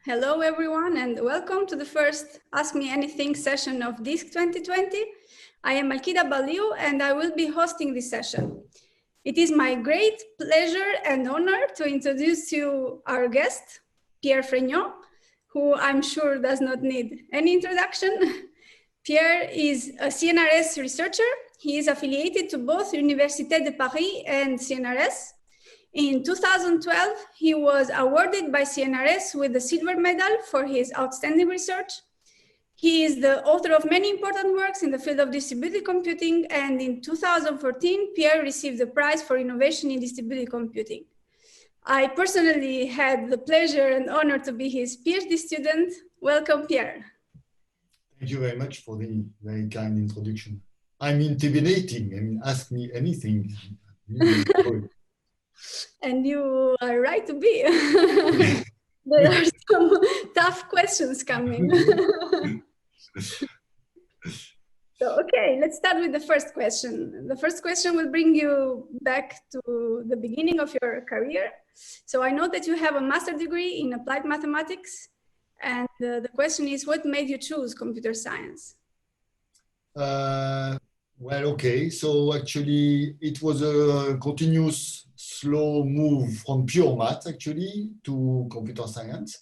Hello everyone and welcome to the first Ask Me Anything session of DISC 2020. I am Alkida Balliu and I will be hosting this session. It is my great pleasure and honor to introduce you our guest, Pierre Fraigniaud, who I'm sure does not need any introduction. Pierre is a CNRS researcher. He is affiliated to both Université de Paris and CNRS. In 2012, he was awarded by CNRS with the silver medal for his outstanding research. He is the author of many important works in the field of distributed computing, and in 2014, Pierre received the prize for innovation in distributed computing. I personally had the pleasure and honor to be his PhD student. Welcome, Pierre. Thank you very much for the very kind introduction. I'm intimidating. I mean, ask me anything. And you are right to be. There are some tough questions coming. So, okay, let's start with the first question. The first question will bring you back to the beginning of your career. So I know that you have a master's degree in applied mathematics. And the question is, what made you choose computer science? Well, okay. So actually, it was a continuous, slow move from pure math, actually, to computer science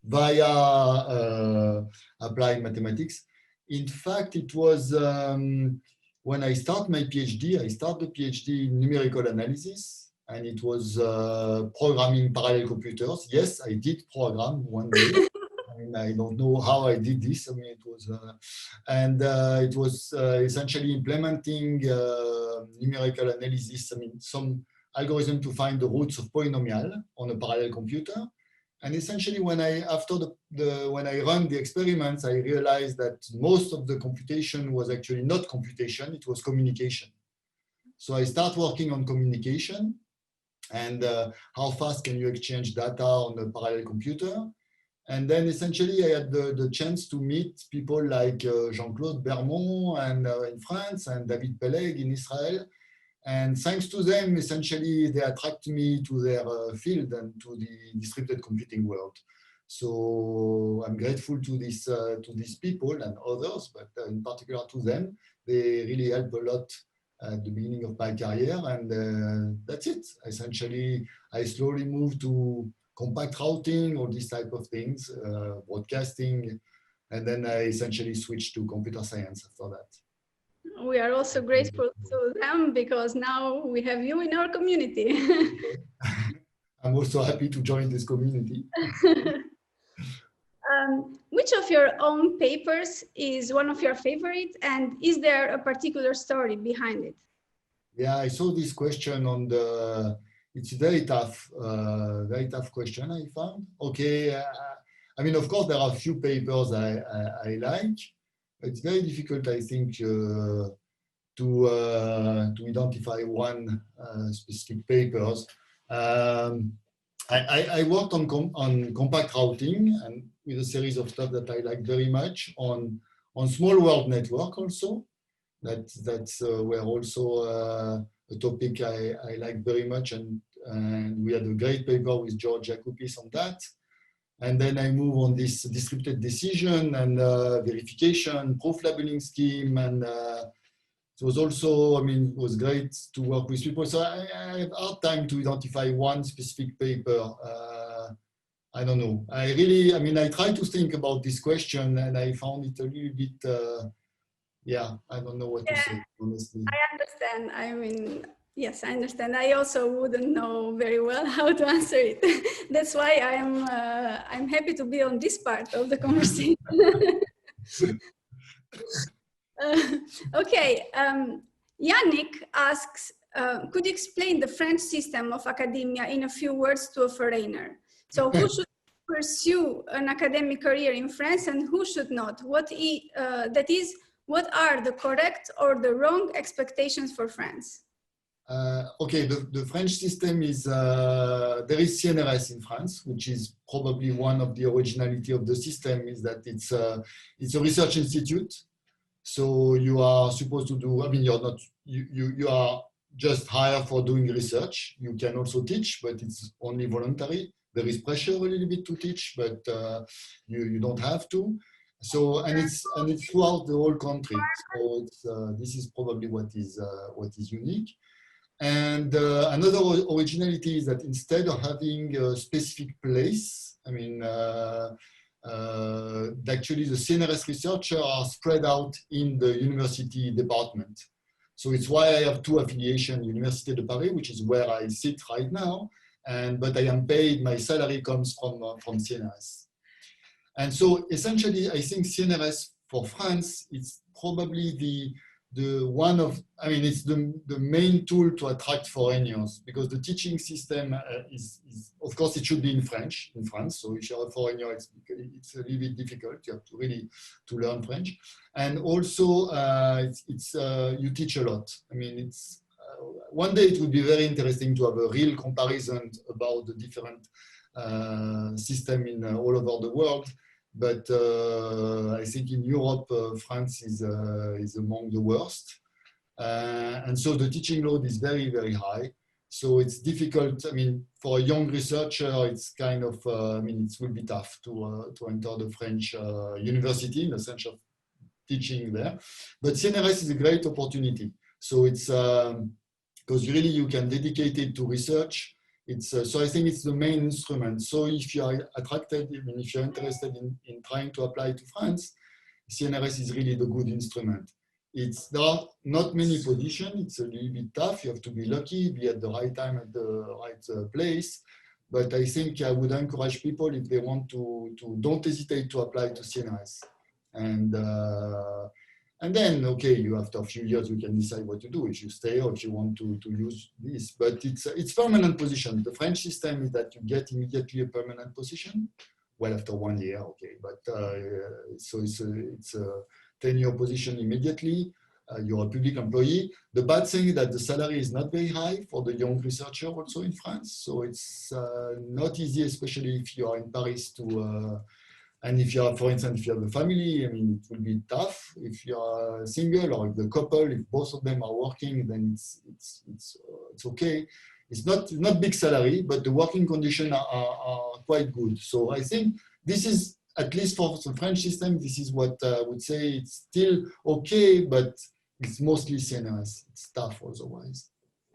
via applied mathematics. In fact, it was when I started my PhD, I started the PhD in numerical analysis, and it was programming parallel computers. Yes, I did program one day. I don't know how I did this. I mean, it was, it was essentially implementing numerical analysis. I mean, some algorithm to find the roots of polynomial on a parallel computer. And essentially, when I run the experiments, I realized that most of the computation was actually not computation; it was communication. So I start working on communication and how fast can you exchange data on a parallel computer. And then essentially I had the chance to meet people like Jean-Claude Bermond and, in France, and David Peleg in Israel. And thanks to them, essentially, they attracted me to their field and to the distributed computing world. So I'm grateful to these people and others, but in particular to them. They really helped a lot at the beginning of my career. And that's it. Essentially, I slowly moved to compact routing, all these type of things, broadcasting, and then I essentially switched to computer science after that. We are also grateful to them because now we have you in our community. I'm also happy to join this community. Which of your own papers is one of your favorites, and is there a particular story behind it? Yeah, I saw this question on the. It's a very tough question, I found. Okay, I mean, of course, there are a few papers I like. It's very difficult, I think, to identify one specific papers. I worked on compact routing and with a series of stuff that I like very much on small world network also. That's where also a topic I like very much, and we had a great paper with George Jakubis on that. And then I move on this distributed decision and verification, proof labeling scheme, and it was also, I mean, it was great to work with people. So I have a hard time to identify one specific paper. I don't know. I tried to think about this question, and I found it a little bit. Yeah, I don't know what to say, honestly. I understand. I mean, yes, I understand. I also wouldn't know very well how to answer it. That's why I'm happy to be on this part of the conversation. Okay, Yannick asks, could you explain the French system of academia in a few words to a foreigner? So who should pursue an academic career in France and who should not? What are the correct or the wrong expectations for France? Okay, the French system is, there is CNRS in France, which is probably one of the originality of the system, is that it's a research institute. So you are supposed to do, I mean, you are just hired for doing research. You can also teach, but it's only voluntary. there is pressure a little bit to teach, but you don't have to. So and it's throughout the whole country. So it's this is probably what is unique. And another originality is that instead of having a specific place, I mean, actually the CNRS researchers are spread out in the university department. So it's why I have two affiliations, Université de Paris, which is where I sit right now, but I am paid, my salary comes from CNRS. And so essentially, I think CNRS for France, it's probably it's the main tool to attract foreigners, because the teaching system is of course, it should be in French in France. So if you're a foreigner, it's a little bit difficult. You have to really learn French. And also, you teach a lot. I mean, it's one day it would be very interesting to have a real comparison about the different system in all over the world. But I think in Europe, France is among the worst. And so the teaching load is very, very high. So it's difficult. I mean, for a young researcher, it's kind of, it will be tough to enter the French university in the sense of teaching there. But CNRS is a great opportunity. So it's, because really you can dedicate it to research. So I think it's the main instrument. So if you are attracted, if you're interested in trying to apply to France, CNRS is really the good instrument. There are not many positions. It's a little bit tough. You have to be lucky, be at the right time at the right place. But I think I would encourage people, if they want to don't hesitate to apply to CNRS. And then, okay, after a few years, you can decide what to do, if you stay or if you want to use this. But it's permanent position. The French system is that you get immediately a permanent position. Well, after 1 year, okay. But so it's a 10-year position immediately. You're a public employee. The bad thing is that the salary is not very high for the young researcher also in France. So it's not easy, especially if you are in Paris and if you are, for instance, if you have a family, I mean, it will be tough. If you are single or if the couple, if both of them are working, then it's okay. It's not big salary, but the working conditions are quite good. So I think this is, at least for the French system, this is what I would say. It's still okay, but it's mostly CNRS. It's tough otherwise.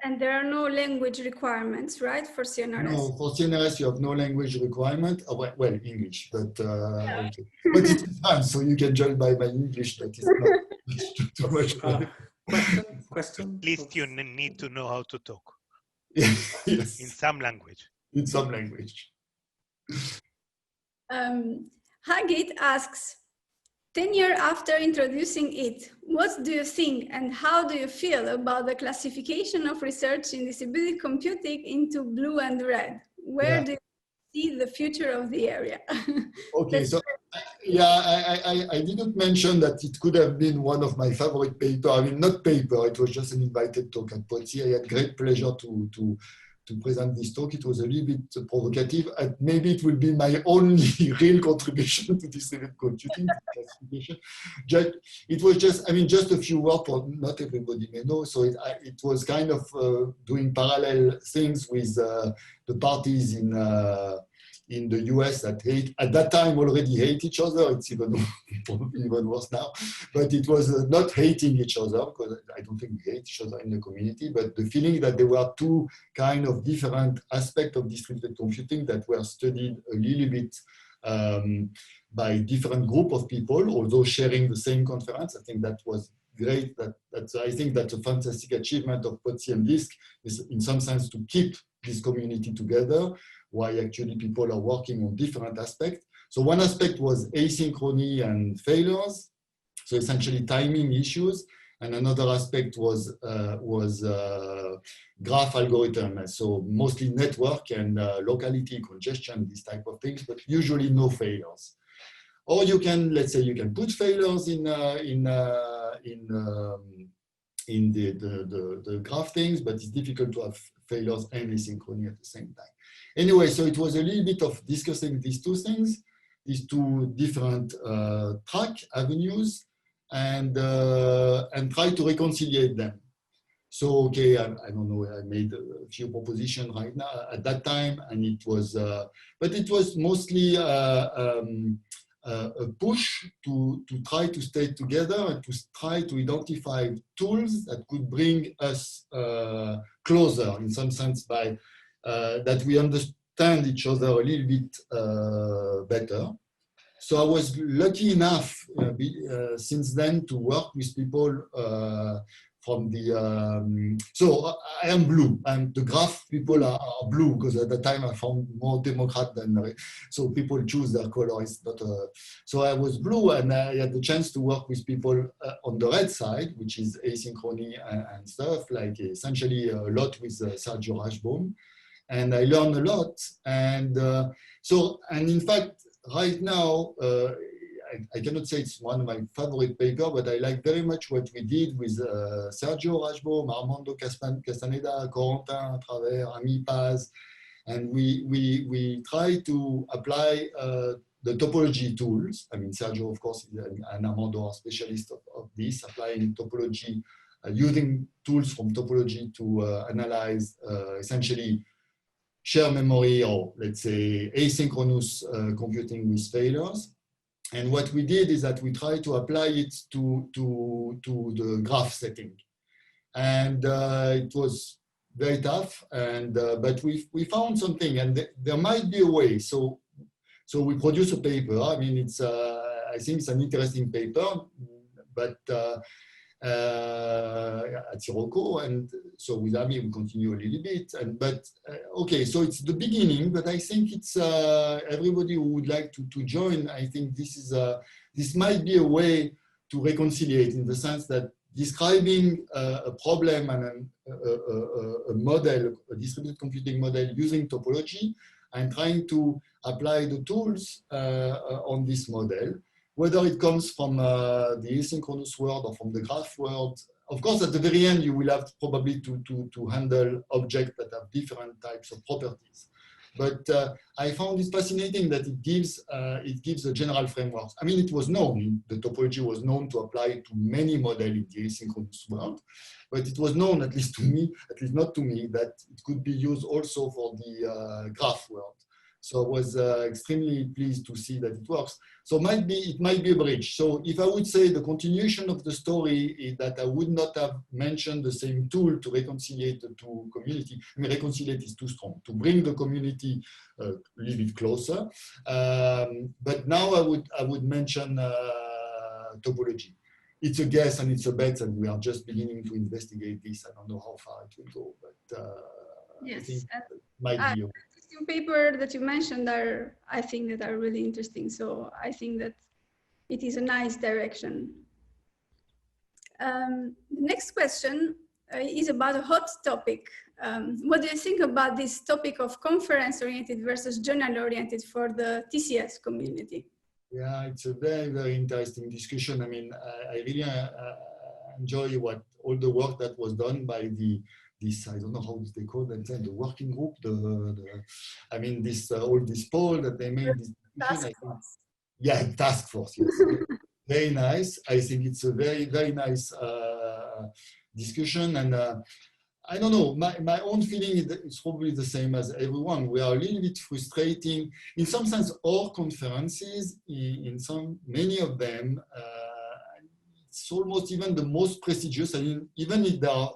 And there are no language requirements, right, for CNRS? No, for CNRS, you have no language requirement. Well, English, but okay. But it's France, so you can judge by my English that it's not too much. Question. At least you need to know how to talk. Yes. In some language. In some language. Hagit asks, 10 years after introducing it, what do you think and how do you feel about the classification of research in distributed computing into blue and red? Where do you see the future of the area? Okay, so I didn't mention that it could have been one of my favorite paper. I mean, not paper, it was just an invited talk at POTSI. I had great pleasure to present this talk. It was a little bit provocative, and maybe it will be my only real contribution to distributed computing classification. It was just a few words, for not everybody may know. So it was kind of doing parallel things with the parties in the US that at that time already hate each other. It's probably even worse now. But it was not hating each other, because I don't think we hate each other in the community, but the feeling that there were two kind of different aspects of distributed computing that were studied a little bit by different group of people, although sharing the same conference. I think that was great. I think that's a fantastic achievement of POTSI and DISC, is in some sense to keep this community together, why actually people are working on different aspects. So one aspect was asynchrony and failures, so essentially timing issues, and another aspect was graph algorithm, so mostly network and locality, congestion, these type of things, but usually no failures. Or you can, let's say, you can put failures in the graph things, but it's difficult to have failures and asynchrony at the same time. Anyway, so it was a little bit of discussing these two things, these two different track avenues, and try to reconcile them. So, okay, I don't know, I made a few propositions right now at that time, and it was, but it was mostly a push to try to stay together and to try to identify tools that could bring us closer in some sense by that we understand each other a little bit better. So I was lucky enough since then to work with people from the, so I am blue, and the graph people are blue because at the time I found more Democrat than, so people choose their color. It's not so I was blue, and I had the chance to work with people on the red side, which is asynchrony and stuff, like essentially a lot with Sergio Rajbaum. And I learned a lot. And and in fact, right now, I cannot say it's one of my favorite papers, but I like very much what we did with Sergio Rajbaum, Armando Castaneda, Corentin Travers, Ami Paz, and we try to apply the topology tools. I mean, Sergio, of course, and Armando are specialists of this, applying topology, using tools from topology to analyze essentially shared memory, or let's say asynchronous computing with failures. And what we did is that we tried to apply it to the graph setting. And it was very tough, and but we found something, and there might be a way. So we produced a paper. I mean, it's I think it's an interesting paper, but at Sirocco, and so with Ami we continue a little bit, and okay, so it's the beginning, but I think it's everybody who would like to join, I think this might be a way to reconciliate, in the sense that describing a problem and a model, a distributed computing model using topology, and trying to apply the tools on this model, whether it comes from the asynchronous world or from the graph world. Of course, at the very end, you will have probably to handle objects that have different types of properties. But I found it fascinating that it gives a general framework. I mean, it was known, the topology was known to apply to many models in the asynchronous world, but it was known, at least to me, at least not to me, that it could be used also for the graph world. So I was extremely pleased to see that it works. So it might be a bridge. So if I would say the continuation of the story is that I would not have mentioned the same tool to reconciliate the two community. I mean, reconciliate is too strong, to bring the community a little bit closer. But now I would mention topology. It's a guess and it's a bet, and we are just beginning to investigate this. I don't know how far it will go, but yes, I think it might be. Paper that you mentioned I think that are really interesting. So I think that it is a nice direction. The next question is about a hot topic. What do you think about this topic of conference-oriented versus journal-oriented for the TCS community? Yeah, it's a very, very interesting discussion. I mean, I really enjoy all the work that was done by this, I don't know how they call them, the working group, I mean, all this poll that they made. This task force. Yeah, task force, yes. Very nice. I think it's a very, very nice discussion. And I don't know, my own feeling is probably the same as everyone. We are a little bit frustrating. In some sense, all conferences, many of them, it's almost even the most prestigious. I mean, even if they are,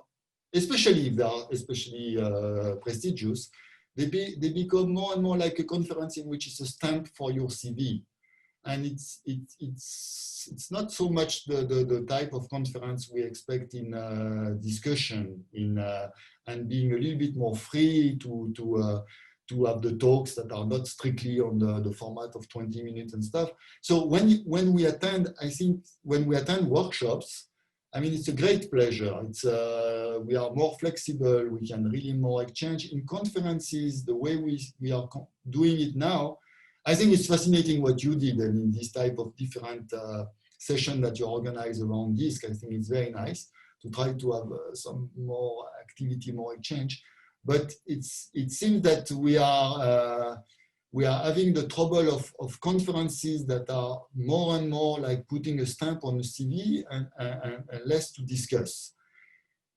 especially if they are prestigious, they become more and more like a conference in which it's a stamp for your CV. And it's not so much the type of conference we expect in discussion, and being a little bit more free to have the talks that are not strictly on the format of 20 minutes and stuff. So when we attend, I think when we attend workshops, I mean, it's a great pleasure. We are more flexible. We can really more exchange. In conferences, the way we are doing it now, I think it's fascinating what you did, and in this type of different session that you organize around this. I think it's very nice to try to have some more activity, more exchange. But it seems that we are having the trouble of conferences that are more and more like putting a stamp on the CV and less to discuss.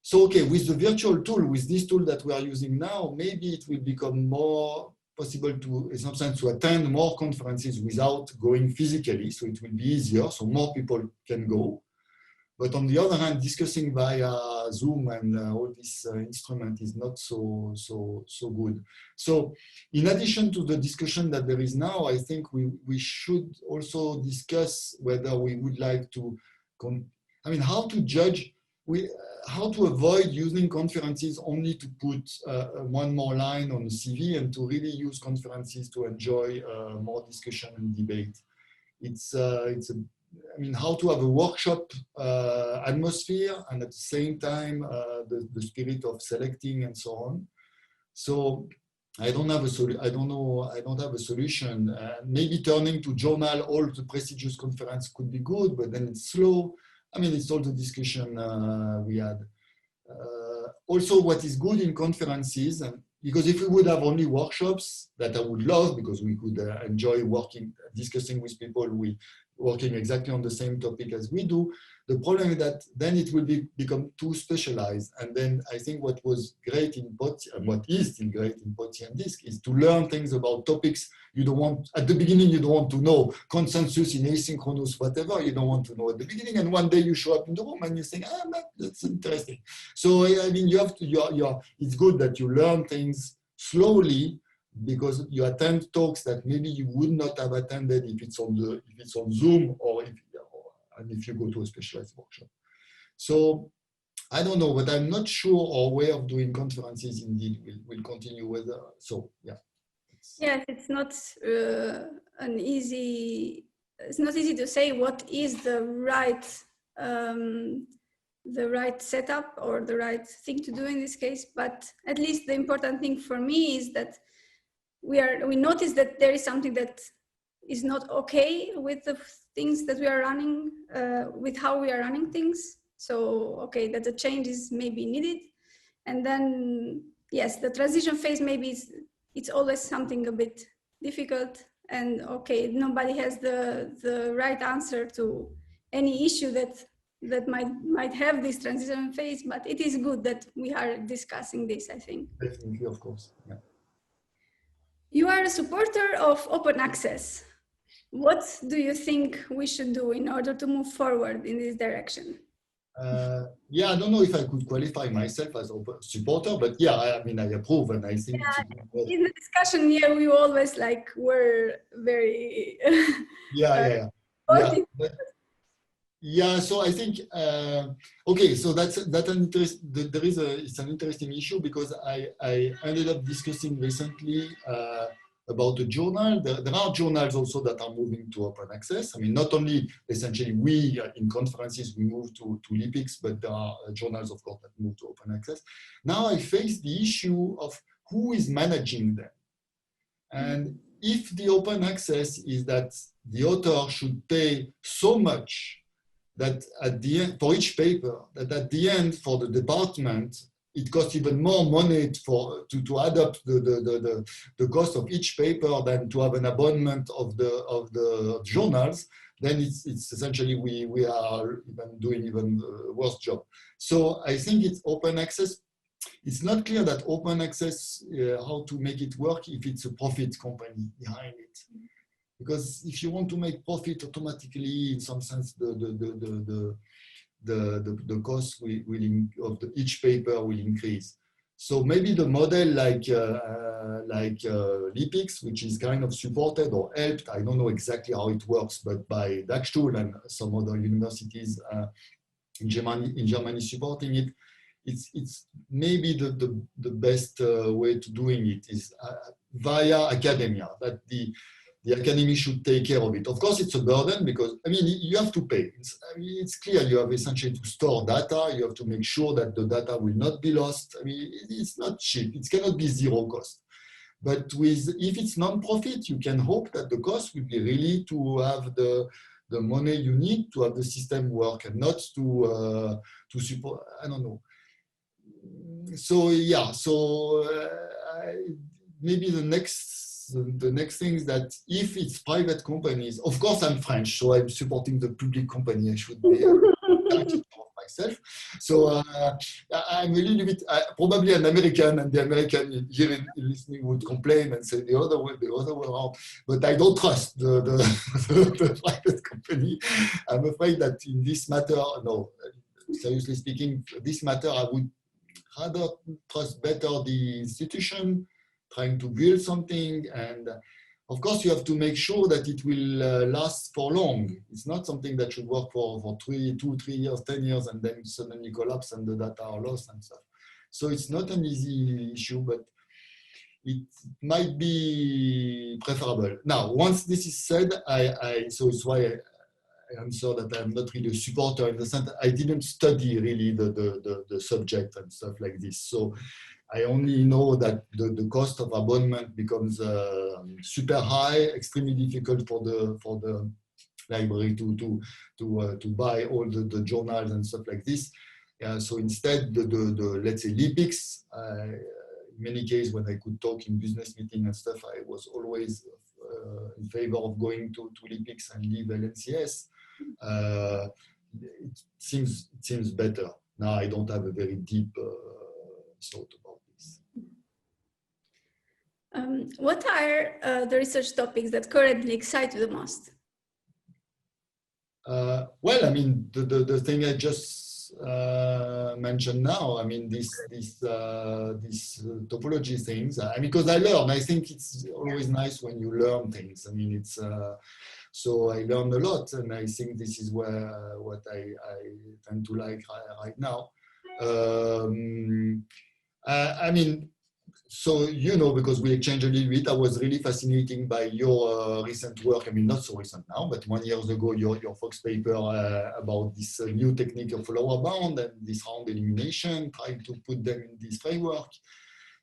So, okay, with the virtual tool, with this tool that we are using now, maybe it will become more possible to, in some sense, to attend more conferences without going physically. So it will be easier, so more people can go. But on the other hand, discussing via Zoom and all this instrument is not so good. So in addition to the discussion that there is now, I think we should also discuss whether we would like to, how to judge, how to avoid using conferences only to put one more line on the CV and to really use conferences to enjoy more discussion and debate. How to have a workshop atmosphere and at the same time the spirit of selecting and so on. So I don't have a solution. Maybe turning to journal all the prestigious conference could be good, but then it's slow. It's all the discussion we had. Also, what is good in conferences, because if we would have only workshops that I would love, because we could enjoy discussing with people working exactly on the same topic as we do, the problem is that then it will become too specialized. And then I think what was great in POTI, and what is still great in POTI and DISC, is to learn things about topics you don't want, at the beginning you don't want to know, consensus in asynchronous, whatever, you don't want to know at the beginning, and one day you show up in the room and you think, that's interesting. So you have to, it's good that you learn things slowly, because you attend talks that maybe you would not have attended if it's on Zoom or if you go to a specialized workshop. So I don't know, but I'm not sure our way of doing conferences indeed will continue with. So yeah. Yes, it's not easy to say what is the right setup or the right thing to do in this case. But at least the important thing for me is that we notice that there is something that is not okay with the things that we are running, with how we are running things. So, okay, that the change is maybe needed. And then, yes, the transition phase, maybe it's always something a bit difficult. And okay, nobody has the right answer to any issue that might have this transition phase, but it is good that we are discussing this, I think. Definitely, of course, yeah. You are a supporter of open access. What do you think we should do in order to move forward in this direction? Yeah, I don't know if I could qualify myself as a supporter, but yeah, I approve, and I think in the discussion here, we always were very yeah. So I think okay, so it's an interesting issue, because I ended up discussing recently about the journal. There are journals also that are moving to open access. Not only essentially we in conferences, we move to LIPIX, but there are journals, of course, that move to open access. Now I face the issue of who is managing them. And if the open access is that the author should pay so much that at the end, for each paper, that at the end for the department, it costs even more money to add up the cost of each paper than to have an abonnement of the journals, then it's essentially we are doing even worse job. So I think it's open access. It's not clear that open access, how to make it work if it's a profit company behind it. Because if you want to make profit, automatically, in some sense, the cost of each paper will increase. So maybe the model like LIPIX, which is kind of supported or helped, I don't know exactly how it works, but by Dachstuhl and some other universities in Germany supporting it, it's maybe the best way to doing it is via academia, that the academy should take care of it. Of course, it's a burden because, you have to pay. It's clear you have essentially to store data. You have to make sure that the data will not be lost. It's not cheap. It cannot be zero cost. But if it's non-profit, you can hope that the cost will be really to have the money you need to have the system work and not to support, I don't know. So, yeah, maybe the next thing is that if it's private companies, of course I'm French, so I'm supporting the public company. I should be of myself. So I'm a little bit, probably an American, and the American here listening would complain and say the other way around. But I don't trust the private company. I'm afraid that in this matter, no, seriously speaking, this matter, I would rather trust better the institution, trying to build something. And of course, you have to make sure that it will last for long. It's not something that should work for 2, 3 years, 10 years, and then suddenly collapse and the data are lost and stuff. So it's not an easy issue, but it might be preferable. Now, once this is said, so it's why I answer that I'm not really a supporter in the sense that I didn't study really the subject and stuff like this. So I only know that the cost of abonnement becomes super high, extremely difficult for the library to buy all the journals and stuff like this. So instead, the let's say LIPIX, in many cases when I could talk in business meeting and stuff, I was always in favor of going to LIPIX and leave LNCS. It seems better. Now I don't have a very deep thought about this. What are the research topics that currently excite you the most? Well, I mean, the thing I just mentioned now, I mean, these topology things, because I learn. I think it's always nice when you learn things. I mean, it's so I learned a lot, and I think this is what I tend to like right now. I mean, so, because we exchanged a little bit, I was really fascinated by your recent work. I mean, not so recent now, but 1 year ago, your Fox paper about this new technique of lower bound and this round elimination, trying to put them in this framework.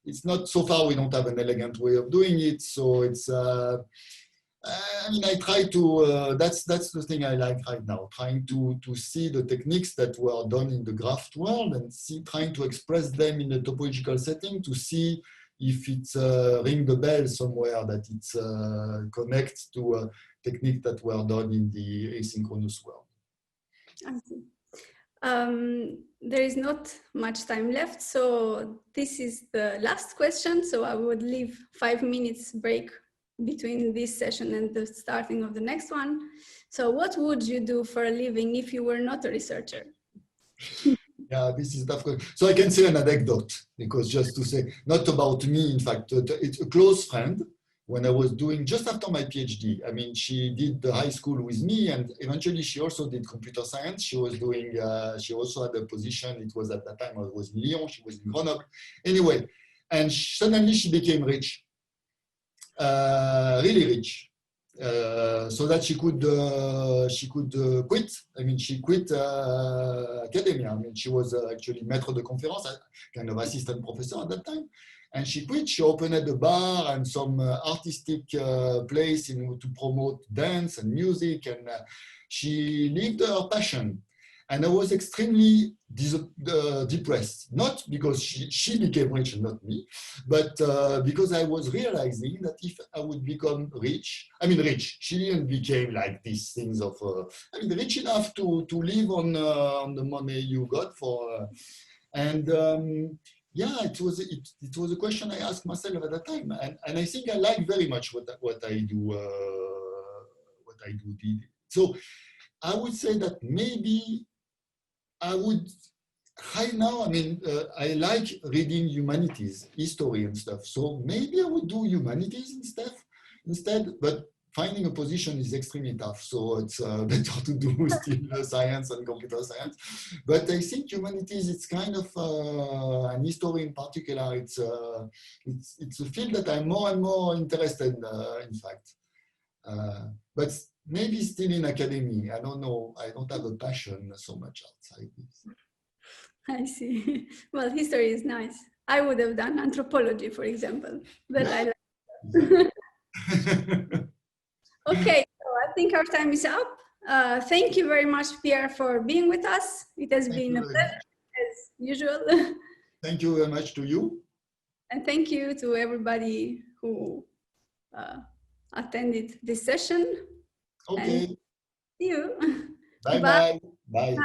It's not so far, we don't have an elegant way of doing it. So it's, I mean, I try to, that's the thing I like right now, trying to see the techniques that were done in the graph world and trying to express them in a topological setting to see if it's ring the bell somewhere, that it's connects to a technique that were done in the asynchronous world. I see. There is not much time left, so this is the last question. So I would leave 5 minutes break between this session and the starting of the next one. So what would you do for a living if you were not a researcher? Yeah, this is tough. So I can say an anecdote, because just to say, not about me, in fact, it's a close friend. When I was doing, just after my PhD, I mean, she did the high school with me, and eventually she also did computer science. She was doing, she also had a position, it was at that time, I was in Lyon, she was in Grenoble. Anyway, and suddenly she became rich. Really rich, so that she could quit. I mean, she quit academia. I mean, she was actually maître de conférence, kind of assistant professor at that time, and she quit. She opened a bar and some artistic place to promote dance and music, and she lived her passion. And I was extremely depressed, not because she became rich and not me, but because I was realizing that if I would become rich, I mean rich, she didn't become like these things of, I mean rich enough to live on the money you got for, yeah, it was a question I asked myself at that time, and I think I like very much what I do. So I would say that maybe I would, right now, I mean, I like reading humanities, history and stuff. So maybe I would do humanities instead, but finding a position is extremely tough. So it's better to do still science and computer science. But I think humanities, it's kind of, and history in particular, it's a field that I'm more and more interested in fact. But maybe still in academia. I don't know. I don't have a passion so much outside this. I see. Well, history is nice. I would have done anthropology, for example, but yeah. I like Okay, so I think our time is up. Thank you very much, Pierre, for being with us. It has been a pleasure, as usual. Thank you very much to you. And thank you to everybody who attended this session. Okay. And see you. Bye-bye. Bye.